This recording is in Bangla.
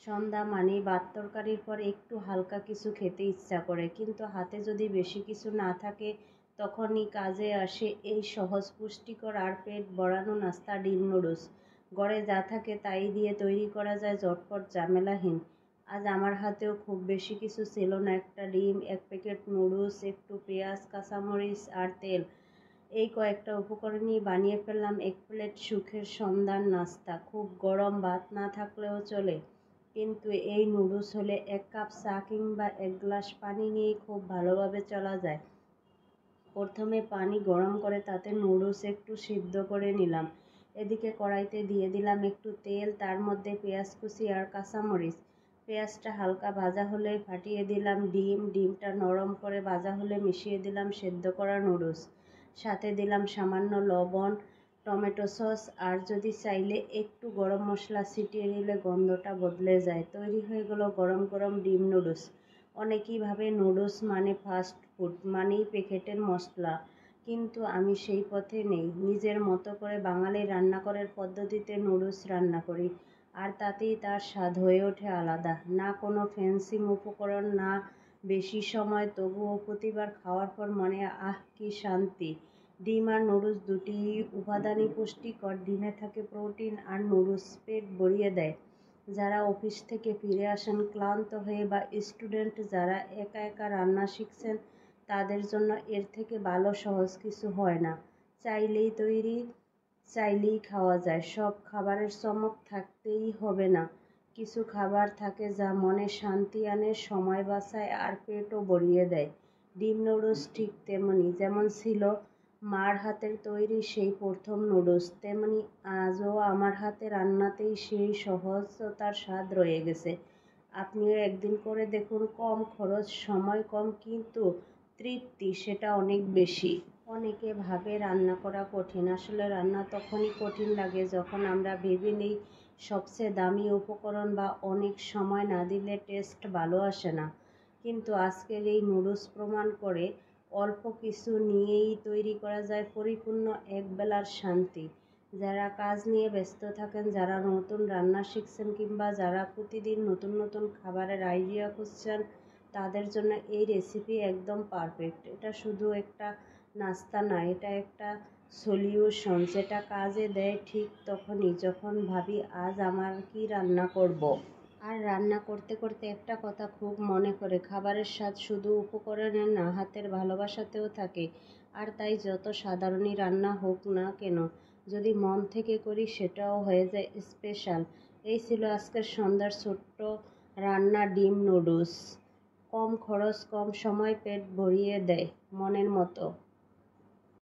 সন্ধ্যা মানেই ভাত তরকারির পর একটু হালকা কিছু খেতে ইচ্ছা করে, কিন্তু হাতে যদি বেশি কিছু না থাকে তখনই কাজে আসে এই সহজ পুষ্টিকর আর পেট ভরানো নাস্তা ডিম নুডলস। ঘরে যা থাকে তাই দিয়ে তৈরি করা যায় ঝটপট ঝামেলাহীন। আজ আমার হাতেও খুব বেশি কিছু ছিল না, একটা ডিম, এক প্যাকেট নুডলস, একটু পেঁয়াজ, কাঁচামরিচ আর তেল। এই কয়েকটা উপকরণ নিয়ে বানিয়ে ফেললাম এক প্লেট সুখের সন্ধ্যার নাস্তা। খুব গরম ভাত না থাকলেও চলে, কিন্তু এই নুডলস হলে এক কাপ চা কিংবা এক গ্লাস পানি নিয়েই খুব ভালোভাবে চলা যায়। প্রথমে পানি গরম করে তাতে নুডলস একটু সিদ্ধ করে নিলাম। এদিকে কড়াইতে দিয়ে দিলাম একটু তেল, তার মধ্যে পেঁয়াজ কুচি আর কাঁচামরিচ। পেঁয়াজটা হালকা ভাজা হলে ফাটিয়ে দিলাম ডিম, ডিমটা নরম করে ভাজা হলে মিশিয়ে দিলাম সেদ্ধ করা নুডলস। সাথে দিলাম সামান্য লবণ, টমেটো সস আর যদি চাইলে একটু গরম মশলা ছিটিয়ে নিলে গন্ধটা বদলে যায়। তৈরি হয়ে গেল গরম গরম ডিম নুডলস। অনেকেই ভাবে নুডলস মানে ফাস্ট ফুড, মানেই প্যাকেটের মশলা, কিন্তু আমি সেই পথে নেই। নিজের মতো করে বাঙালি রান্নাঘরের পদ্ধতিতে নুডলস রান্না করি, আর তাতেই তার স্বাদ হয়ে ওঠে আলাদা। না কোনো ফ্যান্সি উপকরণ, না বেশি সময়, তবুও প্রতিবার খাওয়ার পর মনে কি শান্তি। ডিম আর নুডলস দুটি উপাদানই পুষ্টিকর। ডিমে থাকে প্রোটিন আর নুডলস পেট ভরিয়ে দেয়। যারা অফিস থেকে ফিরে আসেন ক্লান্ত হয়ে বা স্টুডেন্ট যারা একা একা রান্না শিখছেন, তাদের জন্য এর থেকে ভালো সহজ কিছু হয় না। চাইলেই তৈরি, চাইলেই খাওয়া যায়। সব খাবারের চমক থাকতেই হবে না, কিছু খাবার থাকে যা মনে শান্তি আনে, সময় বাঁচায় আর পেটও ভরিয়ে দেয়। ডিম নুডলস ঠিক তেমনি, যেমন ছিল মার হাতের তৈরি সেই প্রথম নুডলস, তেমনি আজও আমার হাতে রান্নাতেই সেই সহজতার স্বাদ রয়ে গেছে। আপনিও একদিন করে দেখুন, কম খরচ, সময় কম, কিন্তু তৃপ্তি সেটা অনেক বেশি। অনেকে ভাবে রান্না করা কঠিন, আসলে রান্না তখনই কঠিন লাগে যখন আমরা ভেবে নিই সবচেয়ে দামি উপকরণ বা অনেক সময় না দিলে টেস্ট ভালো আসে না। কিন্তু আজকের এই নুডলস প্রমাণ করে অল্প কিছু নিয়েই তৈরি করা যায় পরিপূর্ণ একবেলার শান্তি। যারা কাজ নিয়ে ব্যস্ত থাকেন, যারা নতুন রান্না শিখছেন কিংবা যারা প্রতিদিন নতুন নতুন খাবারের আইডিয়া খুঁজছেন, তাদের জন্য এই রেসিপি একদম পারফেক্ট। এটা শুধু একটা নাস্তা না, এটা একটা সলিউশন যেটা কাজে দেয় ঠিক তখনই যখন ভাবি আজ আমার কি রান্না করব। আর রান্না করতে করতে একটা কথা খুব মনে পড়ে, খাবারের স্বাদ শুধু উপকরণে না, হাতের ভালোবাসাতেও থাকে। আর তাই যত সাধারণই রান্না হোক না কেন, যদি মন থেকে করি সেটাও হয়ে যায় স্পেশাল। এই ছিল আজকের সন্ধ্যার ছোট্ট রান্না, ডিম নুডলস। কম খরচ, কম সময়, পেট ভরিয়ে দেয় মনের মতো।